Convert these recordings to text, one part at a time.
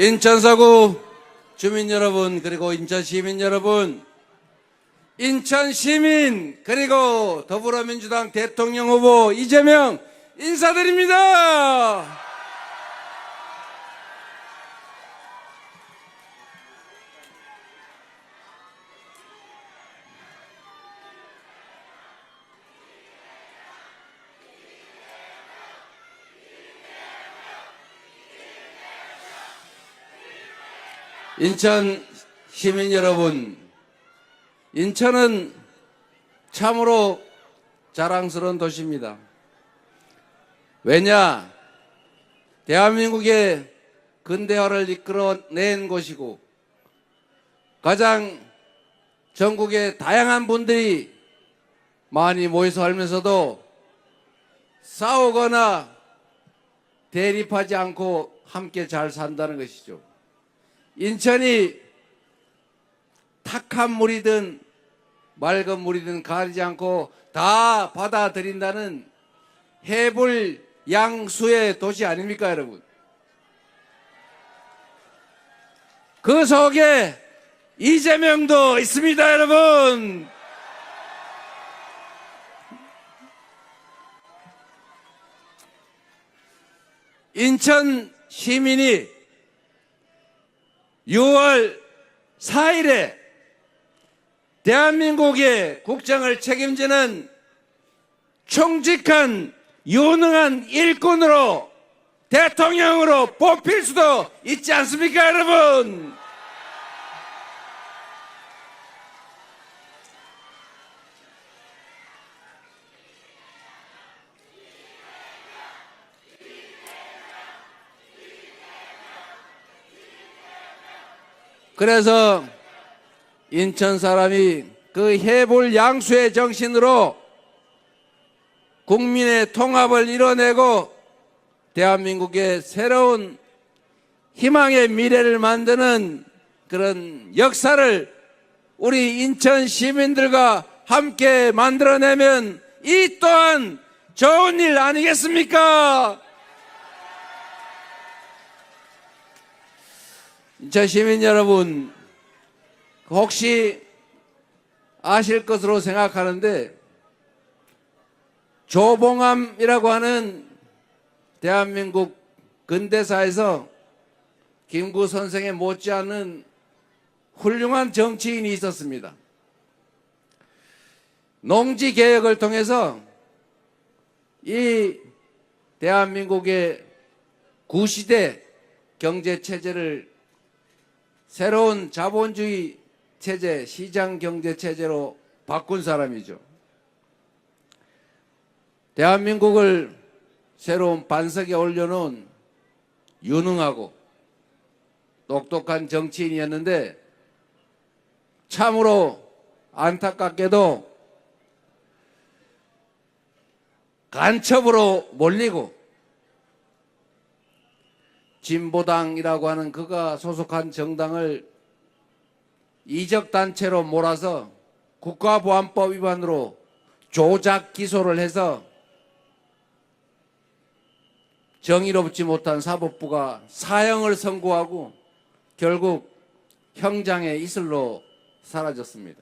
인천서구 주민 여러분, 그리고 인천 시민 여러분, 인천 시민 그리고 더불어민주당 대통령 후보 이재명 인사드립니다. 인천 시민 여러분, 인천은 참으로 자랑스러운 도시입니다. 왜냐? 대한민국의 근대화를 이끌어낸 곳이고, 가장 전국의 다양한 분들이 많이 모여서 살면서도 싸우거나 대립하지 않고 함께 잘 산다는 것이죠. 인천이 탁한 물이든 맑은 물이든 가리지 않고 다 받아들인다는 해불 양수의 도시 아닙니까, 여러분? 그 속에 이재명도 있습니다, 여러분. 인천 시민이 6월 4일에 대한민국의 국정을 책임지는 총직한 유능한 일꾼으로 대통령으로 뽑힐 수도 있지 않습니까, 여러분? 그래서 인천 사람이 그 해불 양수의 정신으로 국민의 통합을 이뤄내고 대한민국의 새로운 희망의 미래를 만드는 그런 역사를 우리 인천 시민들과 함께 만들어내면 이 또한 좋은 일 아니겠습니까? 인천 시민 여러분, 혹시 아실 것으로 생각하는데 조봉암이라고 하는 대한민국 근대사에서 김구 선생에 못지않은 훌륭한 정치인이 있었습니다. 농지개혁을 통해서 이 대한민국의 구시대 경제체제를 새로운 자본주의 체제, 시장경제체제로 바꾼 사람이죠. 대한민국을 새로운 반석에 올려놓은 유능하고 똑똑한 정치인이었는데 참으로 안타깝게도 간첩으로 몰리고 진보당이라고 하는 그가 소속한 정당을 이적단체로 몰아서 국가보안법 위반으로 조작 기소를 해서 정의롭지 못한 사법부가 사형을 선고하고 결국 형장의 이슬로 사라졌습니다.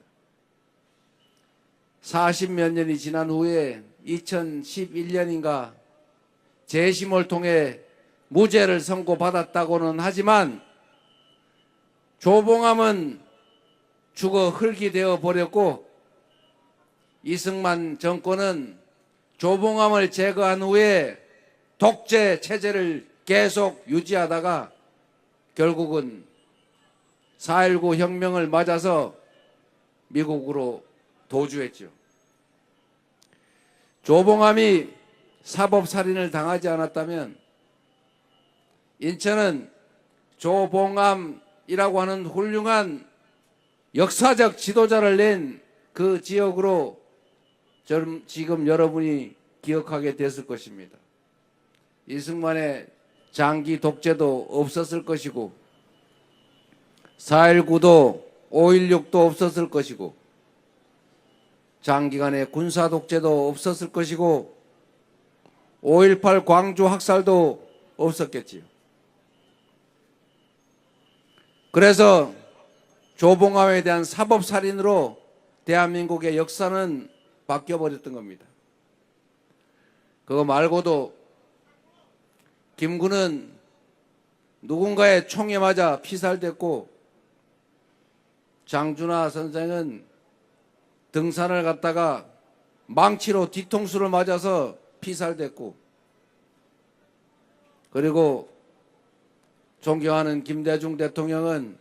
40몇 년이 지난 후에 2011년인가 재심을 통해 무죄를 선고받았다고는 하지만 조봉암은 죽어 흙이 되어 버렸고 이승만 정권은 조봉암을 제거한 후에 독재 체제를 계속 유지하다가 결국은 4.19 혁명을 맞아서 미국으로 도주했죠. 조봉암이 사법살인을 당하지 않았다면 인천은 조봉암이라고 하는 훌륭한 역사적 지도자를 낸 그 지역으로 지금 여러분이 기억하게 됐을 것입니다. 이승만의 장기 독재도 없었을 것이고 4.19도 5.16도 없었을 것이고 장기간의 군사 독재도 없었을 것이고 5.18 광주 학살도 없었겠지요. 그래서 조봉암에 대한 사법살인으로 대한민국의 역사는 바뀌어버렸던 겁니다. 그거 말고도 김구는 누군가의 총에 맞아 피살됐고, 장준하 선생은 등산을 갔다가 망치로 뒤통수를 맞아서 피살됐고, 그리고 존경하는 김대중 대통령은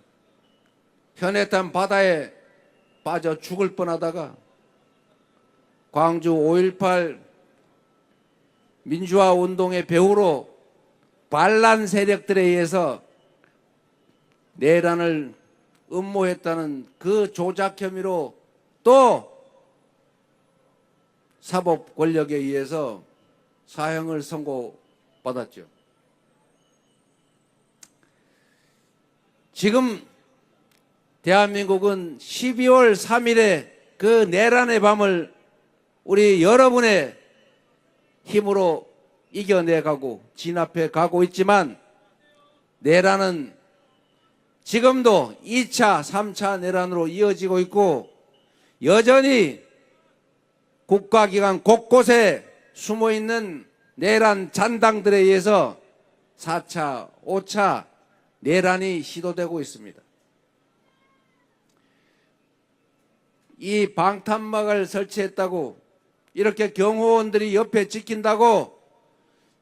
현해탄 바다에 빠져 죽을 뻔하다가 광주 5.18 민주화 운동의 배후로 반란 세력들에 의해서 내란을 음모했다는 그 조작 혐의로 또 사법 권력에 의해서 사형을 선고받았죠. 지금 대한민국은 12월 3일에 그 내란의 밤을 우리 여러분의 힘으로 이겨내가고 진압해 가고 있지만, 내란은 지금도 2차, 3차 내란으로 이어지고 있고, 여전히 국가기관 곳곳에 숨어있는 내란 잔당들에 의해서 4차, 5차 내란이 시도되고 있습니다. 이 방탄막을 설치했다고, 이렇게 경호원들이 옆에 지킨다고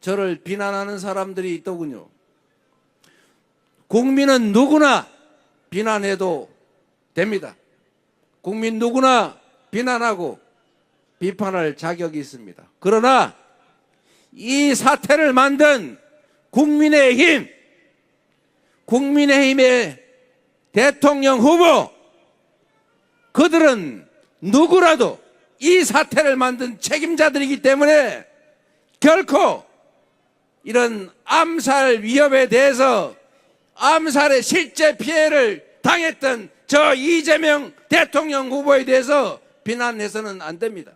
저를 비난하는 사람들이 있더군요. 국민은 누구나 비난해도 됩니다. 국민 누구나 비난하고 비판할 자격이 있습니다. 그러나 이 사태를 만든 국민의힘, 국민의힘의 대통령 후보, 그들은 누구라도 이 사태를 만든 책임자들이기 때문에 결코 이런 암살 위협에 대해서 암살의 실제 피해를 당했던 저 이재명 대통령 후보에 대해서 비난해서는 안 됩니다.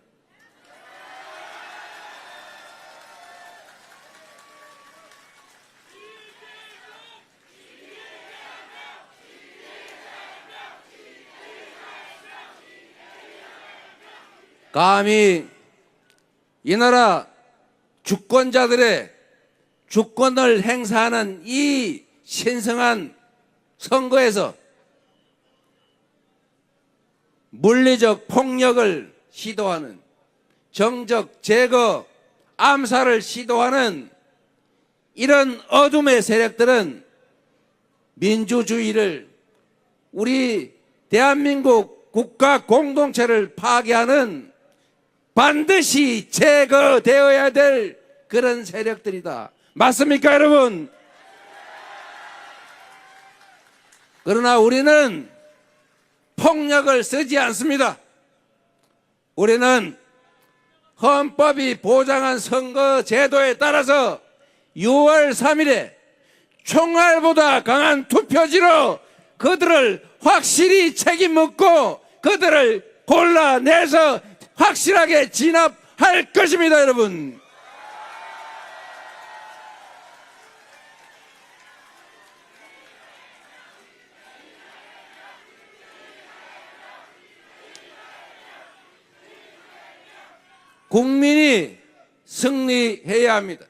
감히 이 나라 주권자들의 주권을 행사하는 이 신성한 선거에서 물리적 폭력을 시도하는, 정적 제거, 암살을 시도하는 이런 어둠의 세력들은 민주주의를, 우리 대한민국 국가 공동체를 파괴하는 반드시 제거되어야 될 그런 세력들이다. 맞습니까, 여러분? 그러나 우리는 폭력을 쓰지 않습니다. 우리는 헌법이 보장한 선거 제도에 따라서 6월 3일에 총알보다 강한 투표지로 그들을 확실히 책임 묻고 그들을 골라내서 확실하게 진압할 것입니다, 여러분. 국민이 승리해야 합니다.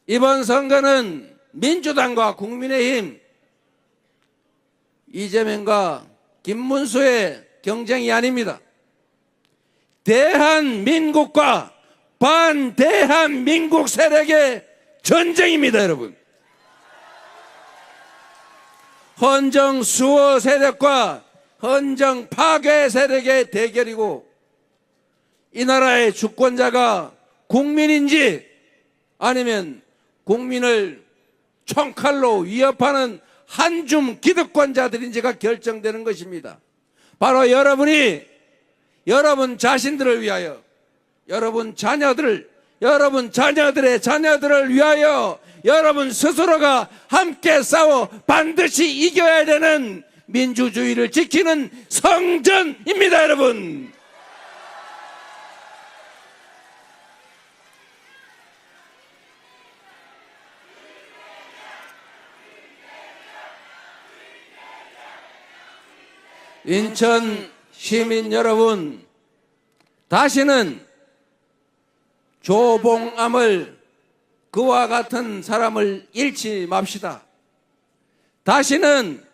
이번 선거는 민주당과 국민의힘, 이재명과 김문수의 경쟁이 아닙니다. 대한민국과 반대한민국 세력의 전쟁입니다, 여러분. 헌정 수호 세력과 헌정 파괴 세력의 대결이고, 이 나라의 주권자가 국민인지 아니면 국민을 총칼로 위협하는 한줌 기득권자들인지가 결정되는 것입니다. 바로 여러분이 여러분 자신들을 위하여, 여러분 자녀들의 자녀들을 위하여 여러분 스스로가 함께 싸워 반드시 이겨야 되는 민주주의를 지키는 성전입니다, 여러분. 인천 시민 여러분, 다시는 조봉암을 그와 같은 사람을 잃지 맙시다. 다시는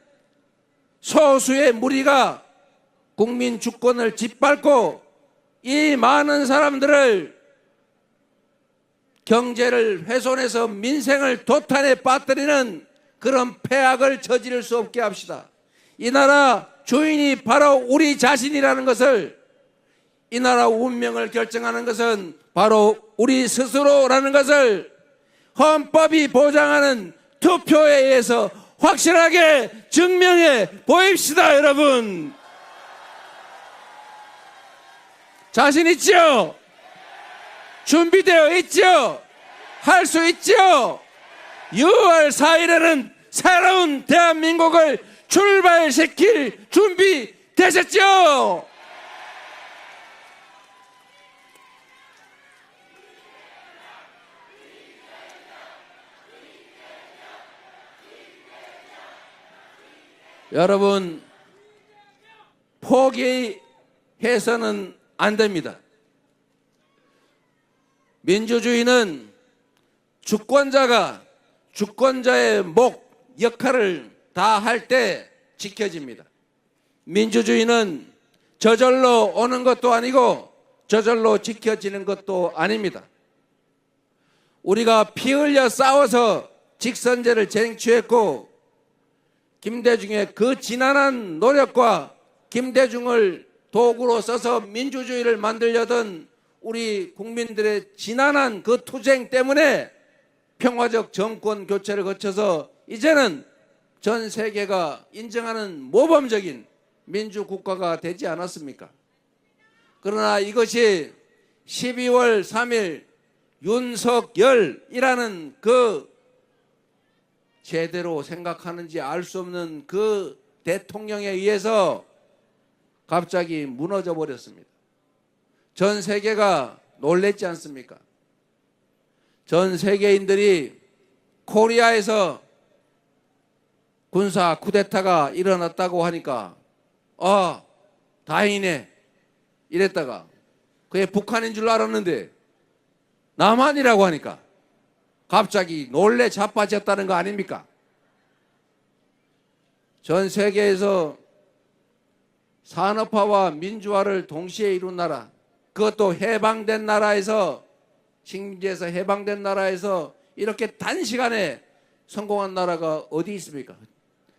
소수의 무리가 국민 주권을 짓밟고 이 많은 사람들을 경제를 훼손해서 민생을 도탄에 빠뜨리는 그런 폐악을 저지를 수 없게 합시다. 이 나라 주인이 바로 우리 자신이라는 것을, 이 나라 운명을 결정하는 것은 바로 우리 스스로라는 것을 헌법이 보장하는 투표에 의해서 확실하게 증명해 보입시다. 여러분, 자신 있죠? 준비되어 있죠? 할 수 있죠? 6월 4일에는 새로운 대한민국을 출발시킬 준비 되셨죠? 여러분, 포기해서는 안 됩니다. 민주주의는 주권자가 주권자의 역할을 다 할 때 지켜집니다. 민주주의는 저절로 오는 것도 아니고 저절로 지켜지는 것도 아닙니다. 우리가 피 흘려 싸워서 직선제를 쟁취했고, 김대중의 그 지난한 노력과 김대중을 도구로 써서 민주주의를 만들려던 우리 국민들의 지난한 그 투쟁 때문에 평화적 정권 교체를 거쳐서 이제는 전 세계가 인정하는 모범적인 민주국가가 되지 않았습니까? 그러나 이것이 12월 3일 윤석열이라는 그 제대로 생각하는지 알 수 없는 그 대통령에 의해서 갑자기 무너져 버렸습니다. 전 세계가 놀랬지 않습니까? 전 세계인들이 코리아에서 군사 쿠데타가 일어났다고 하니까 다행이네 이랬다가 그게 북한인 줄 알았는데 남한이라고 하니까 갑자기 놀래 자빠졌다는 거 아닙니까? 전 세계에서 산업화와 민주화를 동시에 이룬 나라, 그것도 해방된 나라에서, 식민지에서 해방된 나라에서 이렇게 단시간에 성공한 나라가 어디 있습니까?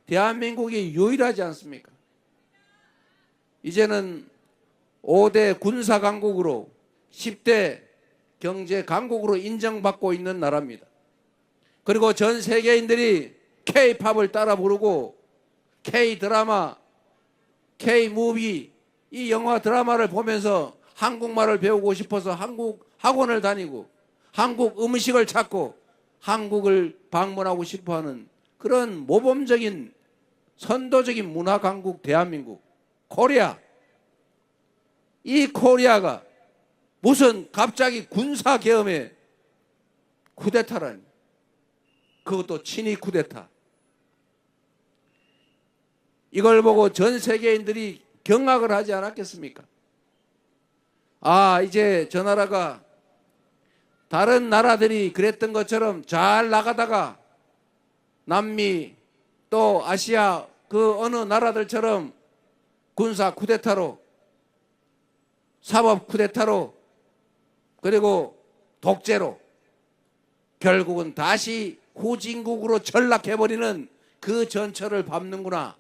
대한민국이 유일하지 않습니까? 이제는 5대 군사 강국으로 10대 경제 강국으로 인정받고 있는 나라입니다. 그리고 전 세계인들이 K-팝을 따라 부르고 K-드라마, K-무비, 이 영화 드라마를 보면서 한국말을 배우고 싶어서 한국 학원을 다니고 한국 음식을 찾고 한국을 방문하고 싶어하는 그런 모범적인 선도적인 문화 강국 대한민국, 코리아. 이 코리아가 무슨 갑자기 군사 계엄에 쿠데타라니, 그것도 친위 쿠데타. 이걸 보고 전 세계인들이 경악을 하지 않았겠습니까? 이제 저 나라가 다른 나라들이 그랬던 것처럼 잘 나가다가 남미 또 아시아 그 어느 나라들처럼 군사 쿠데타로, 사법 쿠데타로, 그리고 독재로 결국은 다시 후진국으로 전락해버리는 그 전철을 밟는구나.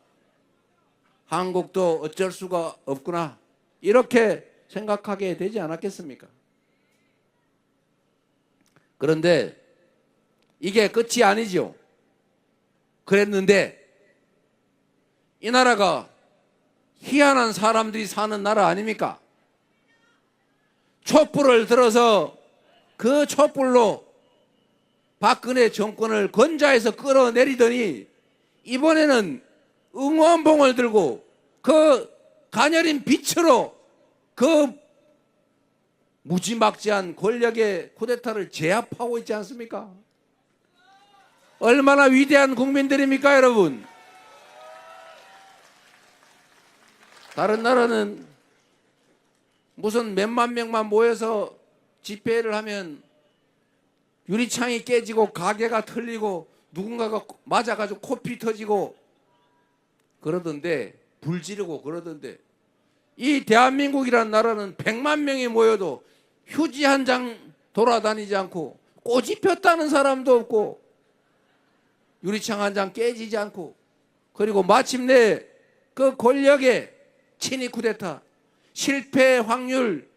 한국도 어쩔 수가 없구나. 이렇게 생각하게 되지 않았겠습니까? 그런데 이게 끝이 아니죠. 그랬는데 이 나라가 희한한 사람들이 사는 나라 아닙니까? 촛불을 들어서 그 촛불로 박근혜 정권을 건자해서 끌어내리더니 이번에는 응원봉을 들고 그 가녀린 빛으로 그 무지막지한 권력의 쿠데타를 제압하고 있지 않습니까? 얼마나 위대한 국민들입니까, 여러분? 다른 나라는 무슨 몇만 명만 모여서 집회를 하면 유리창이 깨지고 가게가 틀리고 누군가가 맞아가지고 코피 터지고 그러던데, 불 지르고 그러던데, 이 대한민국이라는 나라는 100만 명이 모여도 휴지 한 장 돌아다니지 않고 꽃이 폈다는 사람도 없고 유리창 한 장 깨지지 않고, 그리고 마침내 그 권력의 친위 쿠데타, 실패 확률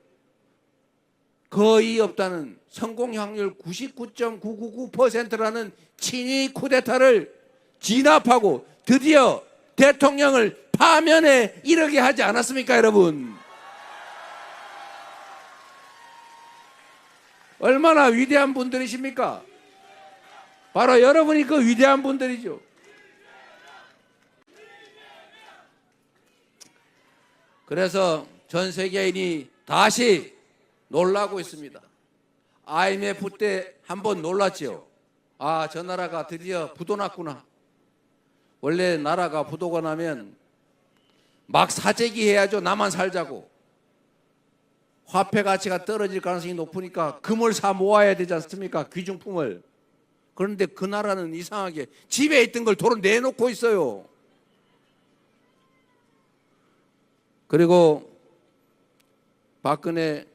거의 없다는, 성공 확률 99.999%라는 친위 쿠데타를 진압하고 드디어 대통령을 파면에 이르게 하지 않았습니까, 여러분? 얼마나 위대한 분들이십니까? 바로 여러분이 그 위대한 분들이죠. 그래서 전 세계인이 다시 놀라고 있습니다. IMF 때 한번 놀랐죠. 아, 저 나라가 드디어 부도 났구나. 원래 나라가 부도가 나면 막 사재기 해야죠. 나만 살자고. 화폐 가치가 떨어질 가능성이 높으니까 금을 사 모아야 되지 않습니까? 귀중품을. 그런데 그 나라는 이상하게 집에 있던 걸 도로 내놓고 있어요. 그리고 박근혜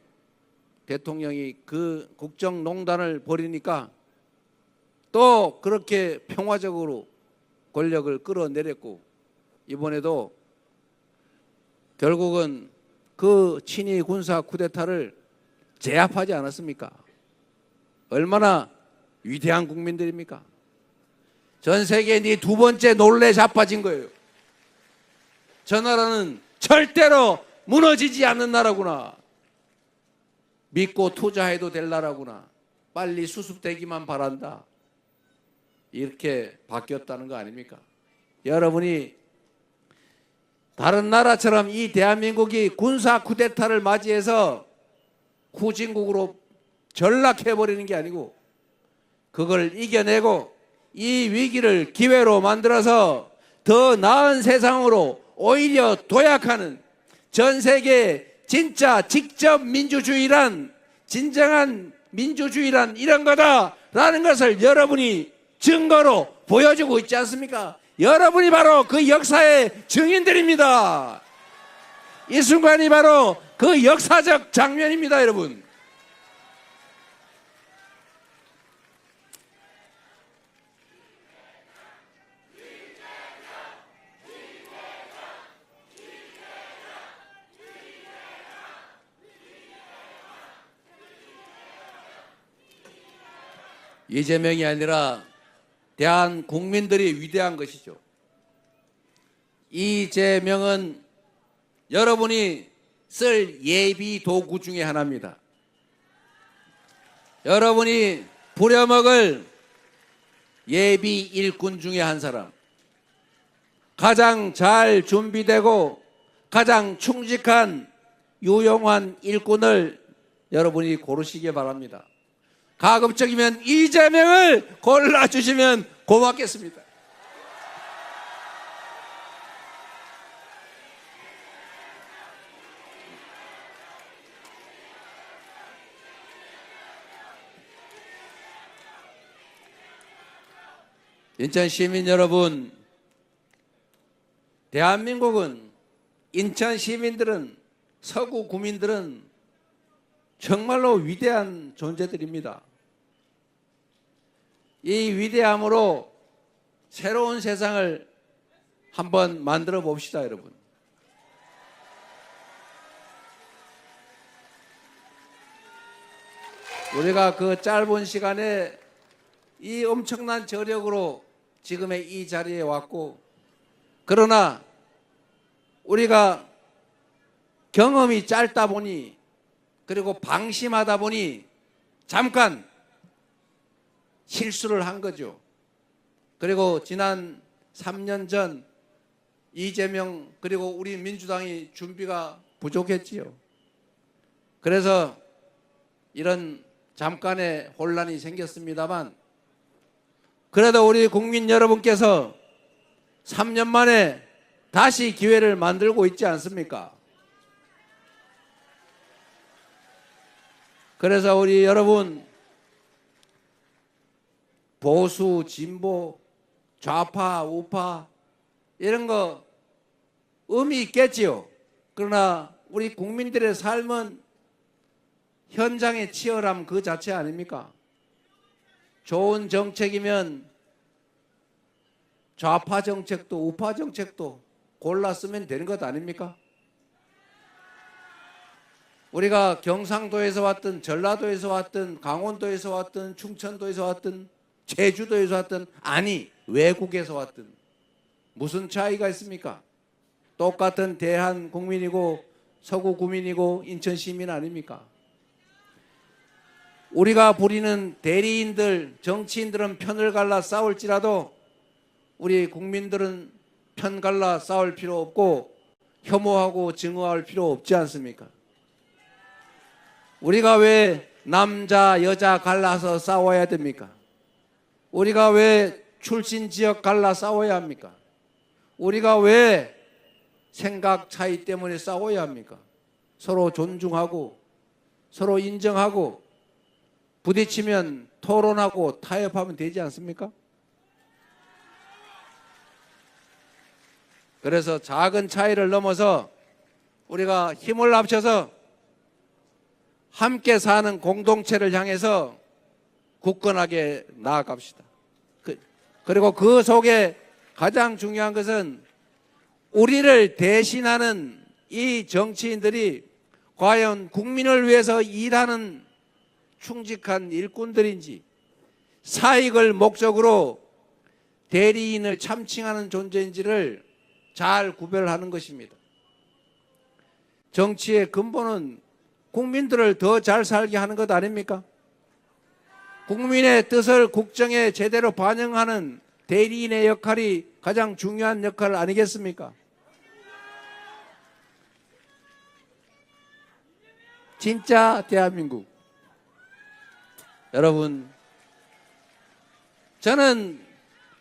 대통령이 그 국정농단을 벌이니까 또 그렇게 평화적으로 권력을 끌어내렸고, 이번에도 결국은 그 친위 군사 쿠데타를 제압하지 않았습니까? 얼마나 위대한 국민들입니까? 전 세계인이 두 번째 놀래 자빠진 거예요. 저 나라는 절대로 무너지지 않는 나라구나. 믿고 투자해도 될 나라구나. 빨리 수습되기만 바란다. 이렇게 바뀌었다는 거 아닙니까? 여러분이 다른 나라처럼 이 대한민국이 군사 쿠데타를 맞이해서 후진국으로 전락해버리는 게 아니고, 그걸 이겨내고 이 위기를 기회로 만들어서 더 나은 세상으로 오히려 도약하는, 전 세계 진짜 직접 민주주의란, 진정한 민주주의란 이런 거다라는 것을 여러분이 증거로 보여주고 있지 않습니까? 여러분이 바로 그 역사의 증인들입니다. 이 순간이 바로 그 역사적 장면입니다, 여러분. 이재명이 아니라 대한 국민들이 위대한 것이죠. 이재명은 여러분이 쓸 예비 도구 중에 하나입니다. 여러분이 부려먹을 예비 일꾼 중에 한 사람, 가장 잘 준비되고 가장 충직한 유용한 일꾼을 여러분이 고르시기 바랍니다. 가급적이면 이재명을 골라주시면 고맙겠습니다. 인천 시민 여러분, 대한민국은, 인천 시민들은, 서구 구민들은 정말로 위대한 존재들입니다. 이 위대함으로 새로운 세상을 한번 만들어 봅시다, 여러분. 우리가 그 짧은 시간에 이 엄청난 저력으로 지금의 이 자리에 왔고, 그러나 우리가 경험이 짧다 보니, 그리고 방심하다 보니 잠깐 실수를 한 거죠. 그리고 지난 3년 전 이재명 그리고 우리 민주당이 준비가 부족했지요. 그래서 이런 잠깐의 혼란이 생겼습니다만, 그래도 우리 국민 여러분께서 3년 만에 다시 기회를 만들고 있지 않습니까? 그래서 우리 여러분, 보수, 진보, 좌파, 우파 이런 거 의미 있겠지요. 그러나 우리 국민들의 삶은 현장의 치열함 그 자체 아닙니까? 좋은 정책이면 좌파 정책도 우파 정책도 골라 쓰면 되는 것 아닙니까? 우리가 경상도에서 왔든 전라도에서 왔든 강원도에서 왔든 충청도에서 왔든 제주도에서 왔든 아니 외국에서 왔든 무슨 차이가 있습니까? 똑같은 대한 국민이고 서구 구민이고 인천 시민 아닙니까? 우리가 부리는 대리인들, 정치인들은 편을 갈라 싸울지라도 우리 국민들은 편 갈라 싸울 필요 없고 혐오하고 증오할 필요 없지 않습니까? 우리가 왜 남자, 여자 갈라서 싸워야 됩니까? 우리가 왜 출신 지역 갈라 싸워야 합니까? 우리가 왜 생각 차이 때문에 싸워야 합니까? 서로 존중하고 서로 인정하고 부딪히면 토론하고 타협하면 되지 않습니까? 그래서 작은 차이를 넘어서 우리가 힘을 합쳐서 함께 사는 공동체를 향해서 굳건하게 나아갑시다. 그리고 그 속에 가장 중요한 것은 우리를 대신하는 이 정치인들이 과연 국민을 위해서 일하는 충직한 일꾼들인지 사익을 목적으로 대리인을 참칭하는 존재인지를 잘 구별하는 것입니다. 정치의 근본은 국민들을 더 잘 살게 하는 것 아닙니까? 국민의 뜻을 국정에 제대로 반영하는 대리인의 역할이 가장 중요한 역할 아니겠습니까? 진짜 대한민국. 여러분, 저는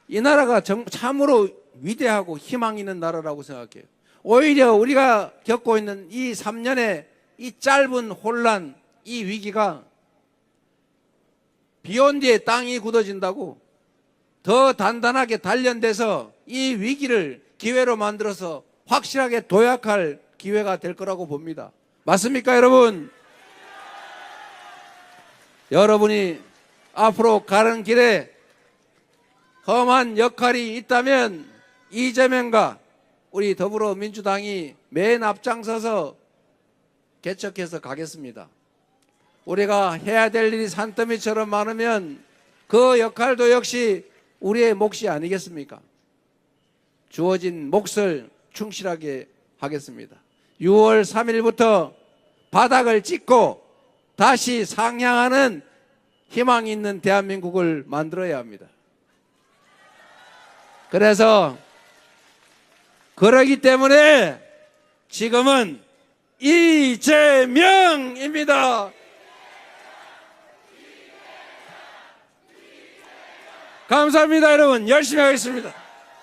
이 나라가 참으로 위대하고 희망 있는 나라라고 생각해요. 오히려 우리가 겪고 있는 이 3년의 이 짧은 혼란, 이 위기가 비온 뒤에 땅이 굳어진다고 더 단단하게 단련돼서 이 위기를 기회로 만들어서 확실하게 도약할 기회가 될 거라고 봅니다. 맞습니까, 여러분? 여러분이 앞으로 가는 길에 험한 역할이 있다면 이재명과 우리 더불어민주당이 맨 앞장서서 개척해서 가겠습니다. 우리가 해야 될 일이 산더미처럼 많으면 그 역할도 역시 우리의 몫이 아니겠습니까? 주어진 몫을 충실하게 하겠습니다. 6월 3일부터 바닥을 찍고 다시 상향하는 희망 있는 대한민국을 만들어야 합니다. 그래서 그러기 때문에 지금은 이재명입니다. 감사합니다, 여러분. 열심히 하겠습니다.